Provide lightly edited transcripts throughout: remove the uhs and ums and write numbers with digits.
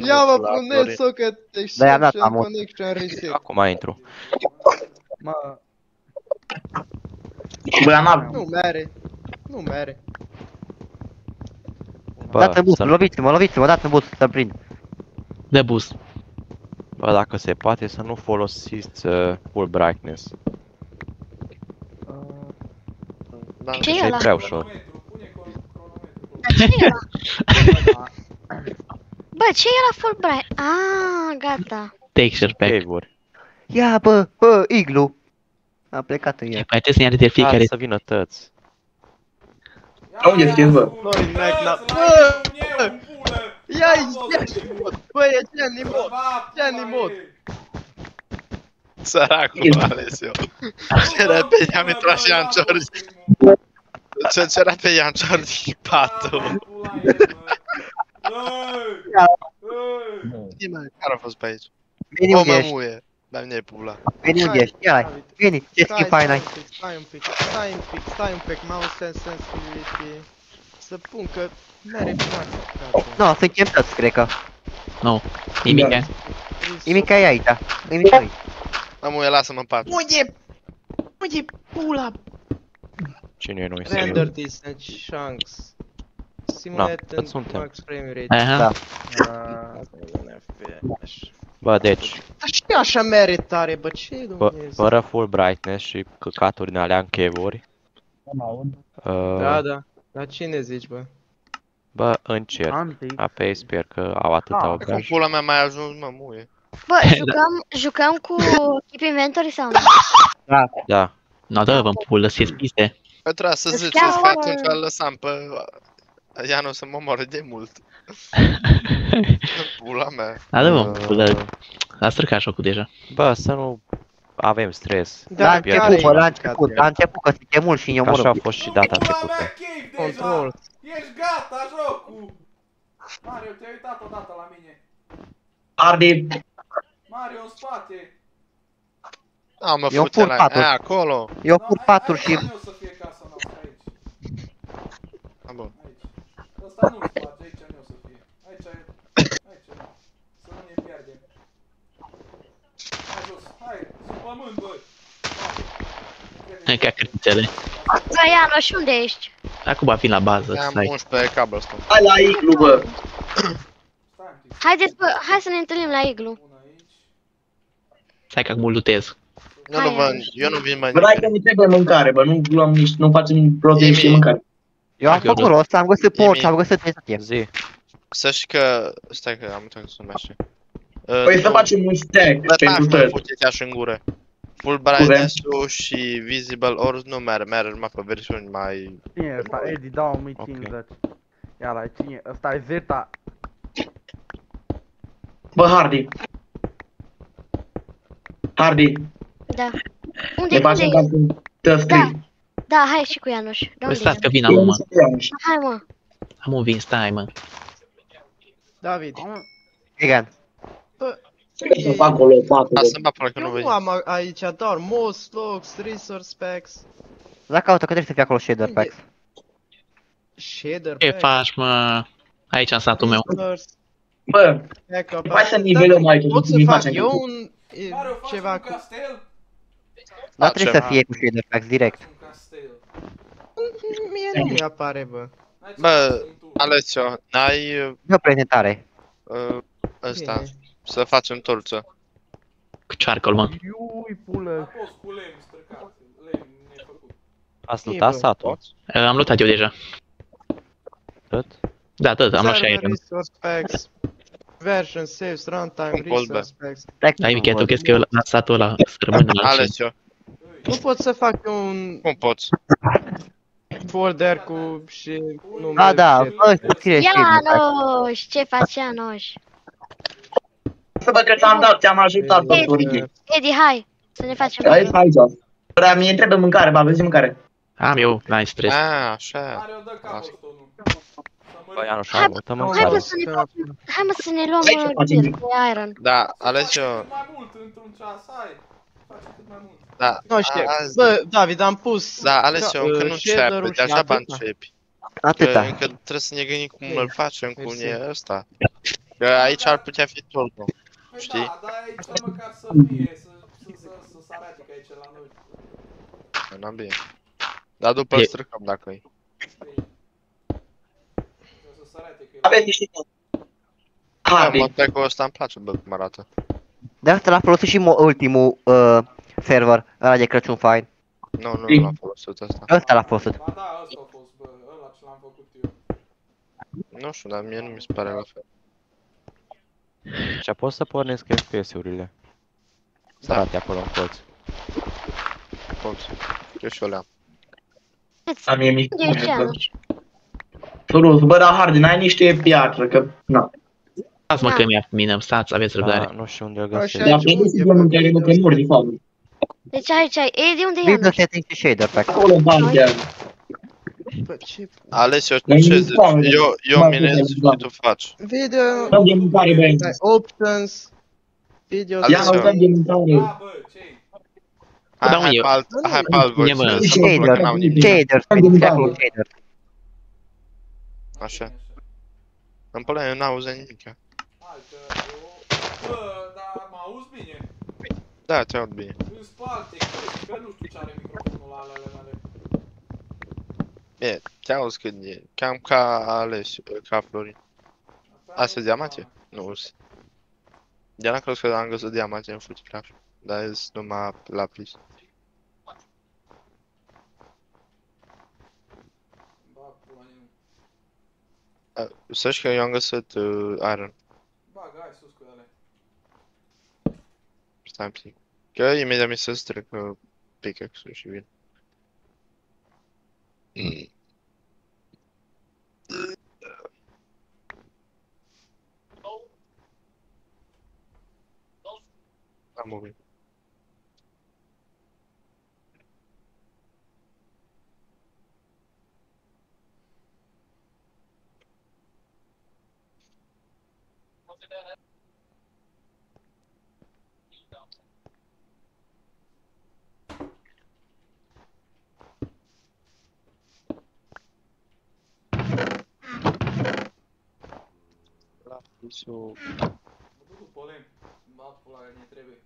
Ia-mă pe net socket exception connection reset. Acum intru. Bă, n-am. Nu mere. Nu mere. Dați-mi boost, loviți-mă, dați-mi boost să prind. Dă boost. Bă, dacă se poate să nu folosiți full brightness. Ce e E ăla? prea ușor. Ce e ăla? Bă, ce e ăla full bright? Ah, gata. Texture pack. Cave-uri. Ia bă, iglu. A plecat în el. Mai trebuie să ne arăte fiecare. Să vină tăți. Unde ești, bă? Florin Magna. Ia-i! Bă, e Gianni mod! Săracul Alessio. C'era pe ea mi trage Iangiordi. C'era pe Iangiordi patru. Care a fost pe aici? Veni O, unde mă ești, muie. Dar mine e pula. veni unde ești, ia veni, ce schimb ai n-ai. Stai un pic, mouse sensitivity. Să pun că mere bine. No, suntem toți, cred că. Nu, nimic. Nimica e aici, nimica aici. Mă muie, lasă-mă în pat. Unde pula? Cine e noi Render să distance chunks. Simulate tot and suntem. max frame rate. Aha. Da. Bă, deci, Și așa mere tare, bă, ce Dumnezeu? fără full brightness și căcaturi din alea în cave-uri. Da. Dar cine zici, bă? Bă, încerc. Apei, sper că au atâta Cum obraj. pula mea mai ajuns, mă muie. Bă, jucăm cu Keep Inventory sau nu? Da. No, dă, vă pulă, să piste. Păi trebuia să Îți ziceți că cheamă- atunci îl lăsam pe... Ianu să mă omoare de mult. Pula mea. Da, dă, vă pulă. A stricat jocul deja. Bă, să nu avem stres. La început, bă, la chiar început, că suntem mulți și ne Că așa a omorâm. fost și data trecută. Control. Ești gata, jocul! Mario, te-ai uitat odată la mine. Arde. Mario, în spate. A, mă Eu fute pun la... patru. Aia, acolo. Eu pur paturi și... Aici nu o să fie casa noastră, aici. A, bun. Aici. Ăsta nu-l spate, aici nu o să fie. Aici e... Aici nu. Să nu ne pierdem. Hai jos, hai, sub pământ, băi. Hai ca cârtițele. Bă, Ianoș, unde ești? Acum vin la bază, Am stai. 11 cobblestone. Hai la iglu, bă. Haideți, bă, hai să ne întâlnim la iglu. Stai că acum lutez. Eu nu vin mai Bă, dai că ne trebuie mâncare, bă, nu luăm nici, nu facem proteine și mâncare. Eu am făcut rost, am găsit porci, am găsit chestie. Zi. Să știi că... Stai că am uitat cum se numește. Păi să facem un stack pentru Bă, tăți. fute-te așa în gură. Full brightness-ul și visible ores nu merge numai pe versiuni mai... Cine e ăsta? Edi 2050. Ia la cine? Ăsta e Zeta. Bă, Hardy. Hardy, Da. ne Unde facem ca e? să te scrii. Da, hai și cu Ianoș. De Bă, unde stați e? că vin acum, mă. Hai, mă. Am un vin, stai, mă. David. Egan. Să fac o lopată, bă. Lasă-mi apă că nu Eu vezi. nu am aici doar most, logs, resource packs, Da, caută că trebuie să fie acolo shader packs. shader Ce packs, faci, mă? Aici în satul meu. resource, Bă, backup. hai să nivelăm aici, Pot să cum fac facem eu cu- un... Mario, faci ceva un cu... castel? Da, trebuie să fie cu shader packs, direct. Un castel. Mie nu mi-apare, bă. N-ai ce Bă, să faci tu. Alessio, n-ai E o prezentare. ăsta, Bine. să facem torță. Cu charcoal, mă. Iui, pulă. A fost cu lemn stricat, lemn nefăcut. Ați E, lutat bă. satul? Am lutat eu deja. Tot? Da, tot, am luat și Server aer. resource packs, version saves, runtime, Cum poți, bă? resource packs. Stai, Michel, tu crezi că eu la satul ăla să rămână la ce? Alessio, Nu pot să fac eu un cum poți? folder cu și nume. Da, da, și- bă, să scrie shader packs. Ianoș, ce faci, Ianoș? Să văd că ți-am dat, ți-am ajutat, doctorule. Edi, hai, să ne facem. Aici, aici. Dar mie trebuie mâncare, bă, aveți mâncare. Am eu, n-ai stres. A, așa. Mario, dă cobblestone-ul. Bă, Ianu, Hai, uităm Hai, mâncare. mă, să ne facem. Hai, mă, să ne luăm Hai să facem. de iron. Da, Alessio, Cât mai mult într-un ceas, hai. Face cât mai mult. da, Nu știu, azi- bă, David, am pus... da, Alessio, încă nu shader-ul începe, și deja bani atâta. începi. Că Atâta. încă trebuie să ne gândim cum îl facem, cum e ăsta. Că aici ar putea fi turbo. Păi Știi? da, dar aici măcar să fie, să se arate că aici la noi. N-am bine. Dar după E- stricăm dacă e. Bine. Să se arate că e Aveți niște Da, Hardy. modpack-ul ăsta îmi place, bă, cum arată. De asta l-a folosit și ultimul server, ăla de Crăciun fain. Nu l-am folosit ăsta. Ăsta l-a folosit. Ba da, ăsta a fost, bă, ăla ce l-am făcut eu. Nu știu, dar mie nu mi se pare la fel. Și poți să pornesc FPS-urile. Să arate acolo în colț. Poți. Eu și eu le-am. Dar mie mi De ce? Sorus, bă, dar Hardy, n-ai niște piatră, că... Na. Stați mă Da. că mi-a minăm, stați, aveți răbdare. Da, nu știu unde îl Așa găsesc. e. Dar pe niște de mâncare, nu că mor de fapt. Deci aici ai. E, de unde e Video Ianuș? settings și shader pack. Acolo bani chiar. Bă, ce... Ales eu Dar ce nu zici? spam, Eu nu minez am și putut, tu faci. Video... Dăm de mâncare, băi. Options... Video... Ales Ia, eu. dăm de mâncare. Da, bă, ce-i? Hai, Da, mă, hai eu- pe alt, hai pe alt Mie, mă. voice, să nu Shader, plăcă, n-au nimic. shader, Dăm de scrie acolo mâncare. shader. Așa. În pula eu n-auză nimic. Hai că eu... Bă, dar mă auzi bine? Da, te aud bine. În spate, că nu știu ce are microfonul la alea mele. Bine, te auzi cât e. Cam ca Ales, ca Florin. Asta e diamante? Nu, de n-am crezut că am găsit diamante în Fruit Flash. Dar e numai lapis. Ba, pula mea. Să știi că eu am găsit iron. Bagă, hai sus cu ele. Stai un pic. Că imediat mi se strică pickaxe-ul și vin. Am murit. Lapisul... Mă duc după lemn. Ba, pula mea, ne trebuie.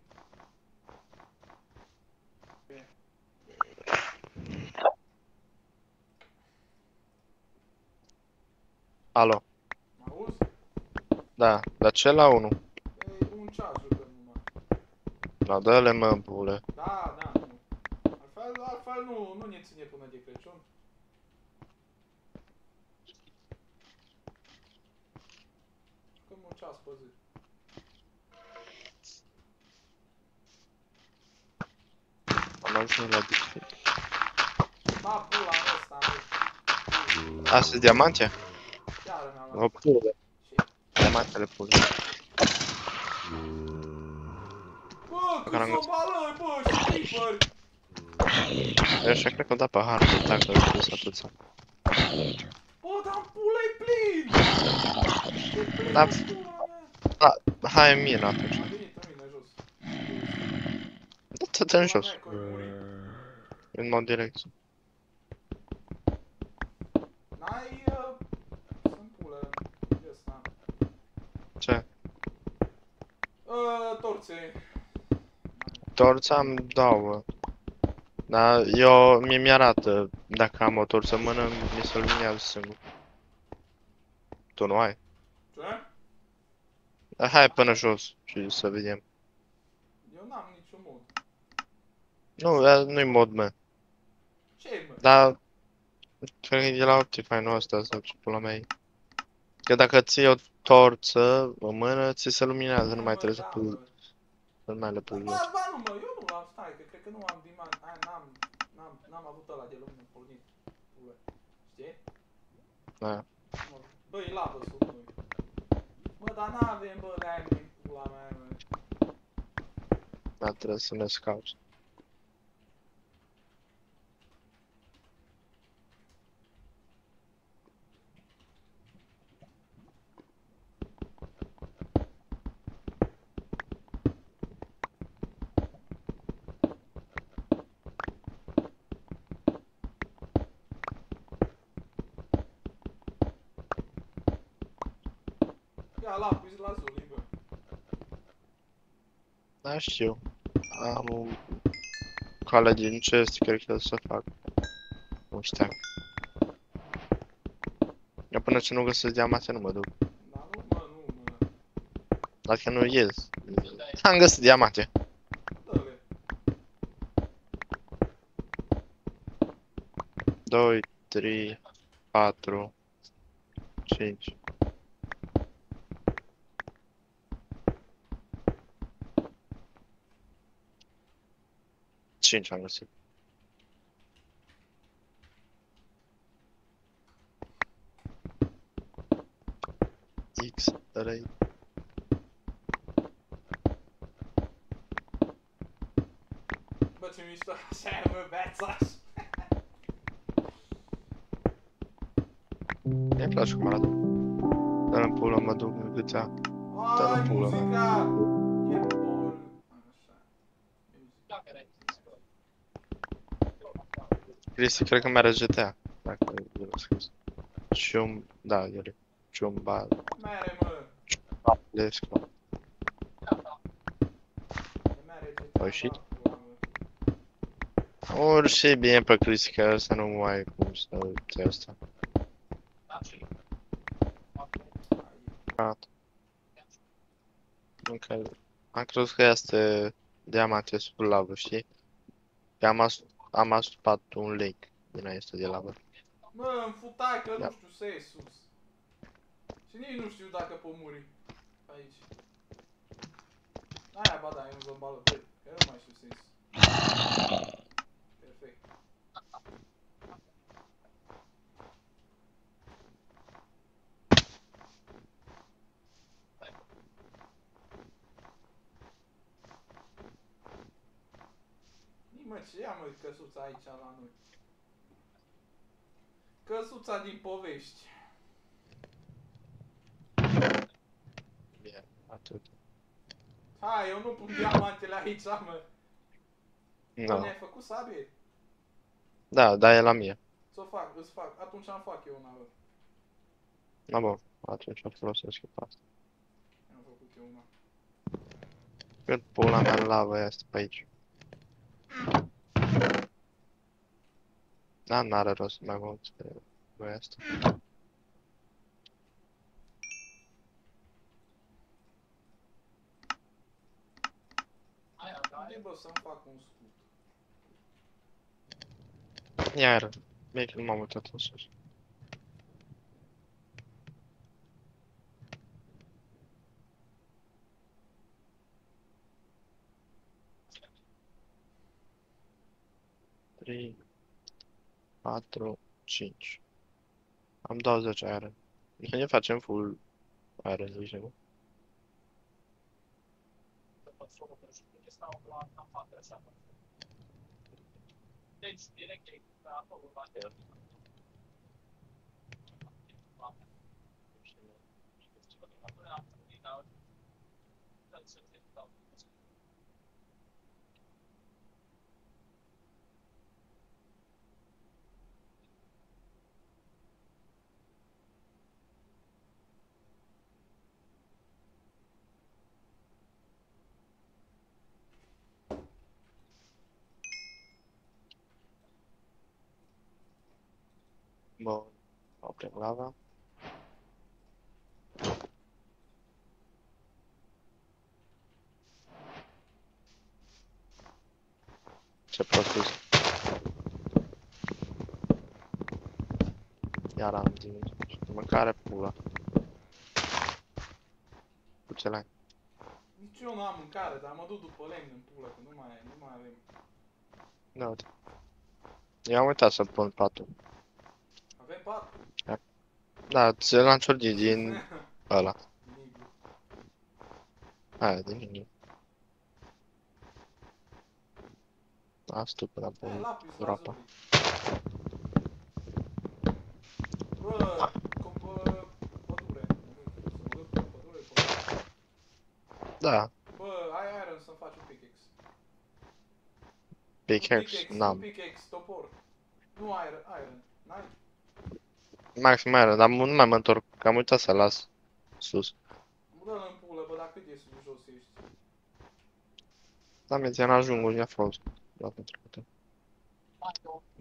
Alo. Mă auzi? Da, dar ce la 1? E un ceas jucăm numai. La dă-le mă, bule. Da, da, nu. Altfel nu ne ține până de Crăciun. Jucăm un ceas pe zi. Am ajuns la diferit. Ba, pula mea ăsta, mă. Asta e diamante? Chiar mi-am O luat. pulă. Ce? Diamantele pulă. Bă, cât Care am s-o bală, bă, și creeper! Eu așa cred că da pe hartă, dacă îl pus atâția. Bă, dar pula e plin! E plin, Da. pula mea! Hai în mine atunci. Am venit în mine jos. Dă-te în Pula jos, mea că oi muri. în mod direct. N-ai... Sunt pulă. E ăsta. Ce? Torțe. Torță am două. Dar eu, mie mi-arată dacă am o torță în mână, mi se luminează singur. Tu nu ai? Ce? Dar hai până jos și să vedem. Eu n-am niciun mod. Nu, nu-i mod, mă. Ce, mă? Dar... Cred că e la Optifine-ul ăsta sau ce pula mea e. Că dacă ții o torță în mână, ți se luminează, nu mai trebuie să Da, pui, mă. nu mai le pui jos. Ba, nu, mă, eu nu l-am, stai, că cred că nu am diman, n-am avut ăla de lumină pornit. Pulă. Știi? Da. Mă, bă, e lavă sub noi. Bă, dar n-avem, bă, de-aia mi pula mea, mă. Dar trebuie să ne scauți. Ia lapis lazuli, bă. Da, știu. Am o cale din chest, cred că o să fac. Un stack. Eu până ce nu găsesc diamante nu mă duc. Dar nu, mă, nu, mă. Dacă nu ies. Am găsit diamante. Dă-le. 2, 3, 4, 5. Cinci am găsit. X, 3. Bă, ce mișto, așa e, mă, bețaș. Mi-e place cum arată. Dar în pulă mă duc în gâțea. Ai, în pulă muzica! E bun. Așa. Cristi, cred că mi-are GTA. Dacă el a scris. Cium, da, el e. Ciumba, Mere, mă. Lesco. E mere GTA. Păi și? da, pula, mă. Ori și e bine pe Cristi, că ăsta nu mai e cum să uite asta. Gata. Încă... Am crezut că este diamante sub lavă, știi? Că am astupat un lake din asta de lavă. Mă, îmi futai că Da. nu știu să ies sus. Și nici nu știu dacă pot muri. Aici. Aia, ba da, e un zăbală, băi, că eu nu mai știu să ies. Perfect. Mă, ce ia mă căsuța aici la noi? Căsuța din povești. Bine, atât. Hai, eu nu pun diamantele aici, mă. Bă, Da. mi-ai făcut sabie? Da, da, e la mie. Să fac, îți fac. Atunci am fac eu una, bă. Da, bă, atunci o folosesc eu pe asta. Am făcut eu una. Cât pula mea lavă este pe aici. Da, n-are rost mai mult pe voi asta. Unde, bă, să-mi fac un scut? Iar, bine că nu m-am uitat în sus. Trei, 4, 5. Am 20 iron. Adică ne facem full iron, zici, nu? Bun, oprim lava. Ce prost ești. Iar am zis. Mâncare pula. Cu ce l-ai? Nici eu nu am mâncare, dar mă duc după lemn în pulă, că nu mai avem. Da, uite. Eu am uitat să pun patul. Avem 4. Da, ți l-am ciordit din ăla. Niglu. Aia, din nimic. Asta până E, pe lapis groapa. lazuli. Bă, pădure. Să mă duc pe pădure, pădure. Da, Bă, ai iron să-mi faci un pickaxe. pickaxe, Un n-am. pickaxe, topor. Nu iron. N-ai? Maxim iron, dar nu mai mă întorc, că am uitat să las sus. Da, mi-ți ajung unde a fost data trecută.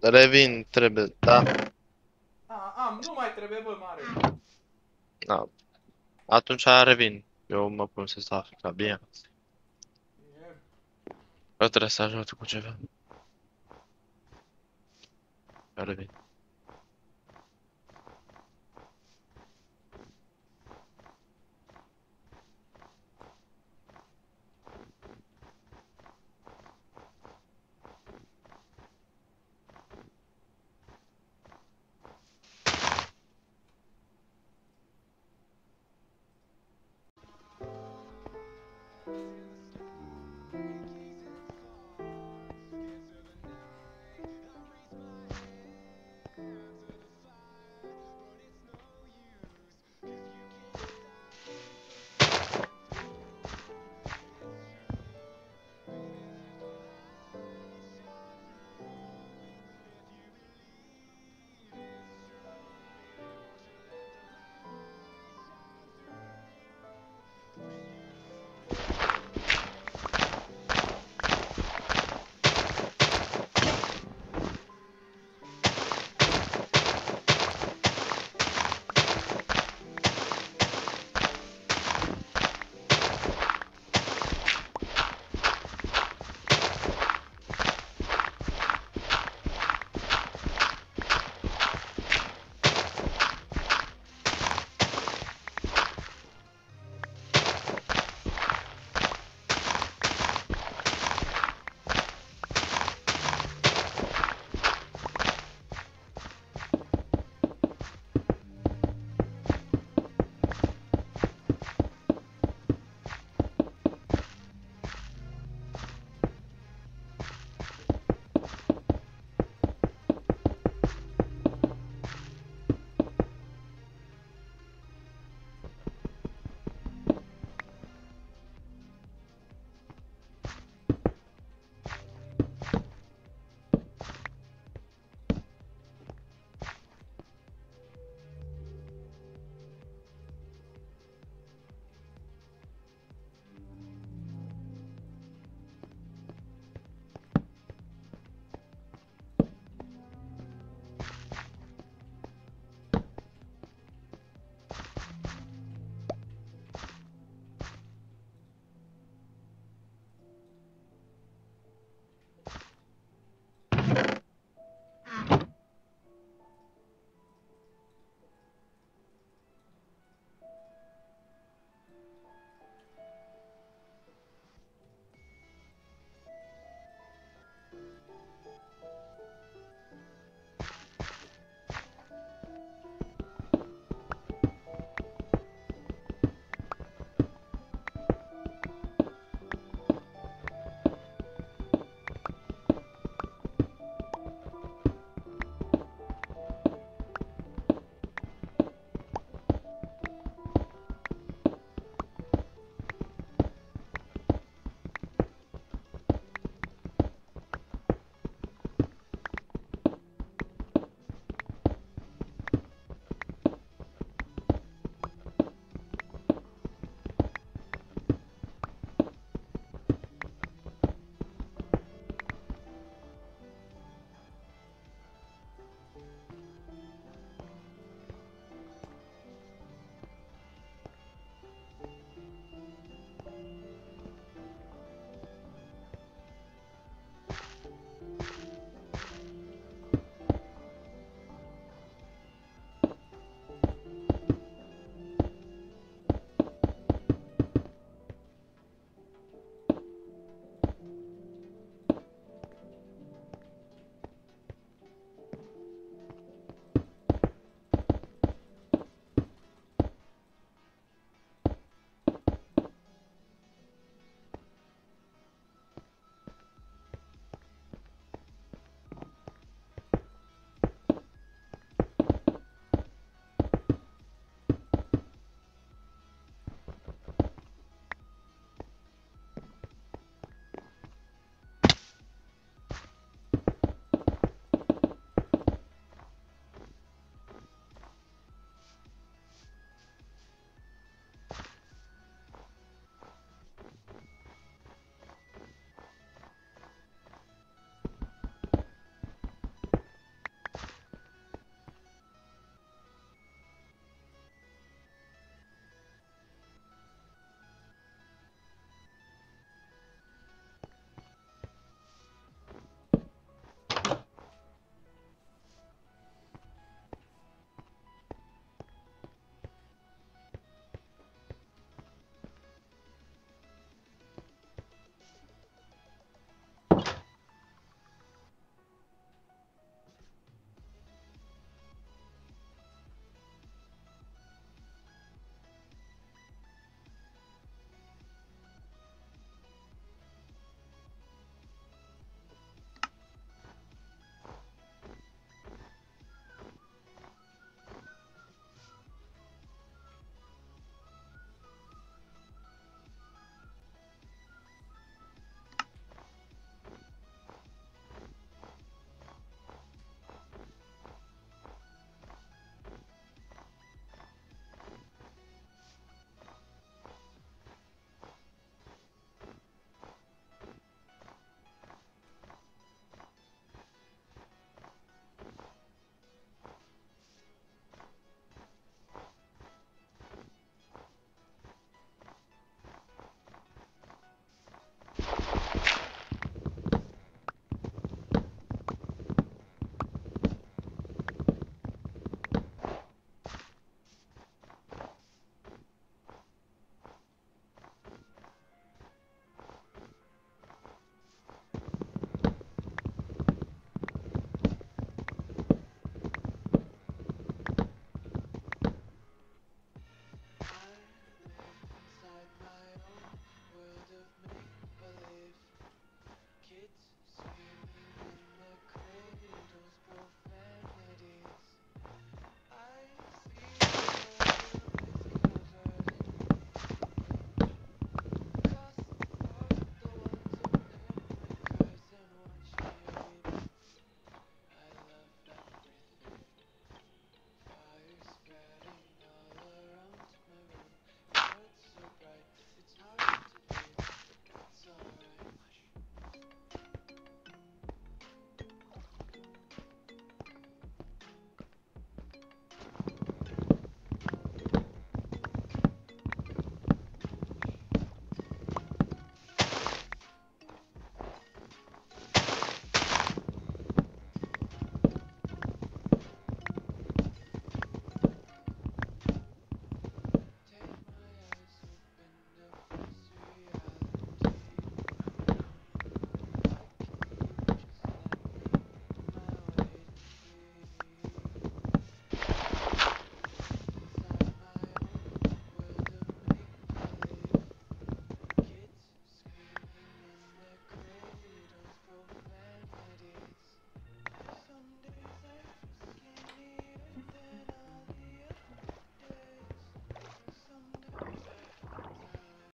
Revin, trebuie, da. Nu mai trebuie, bă, mare. Da. Atunci revin. Eu mă pun să stau așa, bine. Eu trebuie să ajut cu ceva. Eu revin.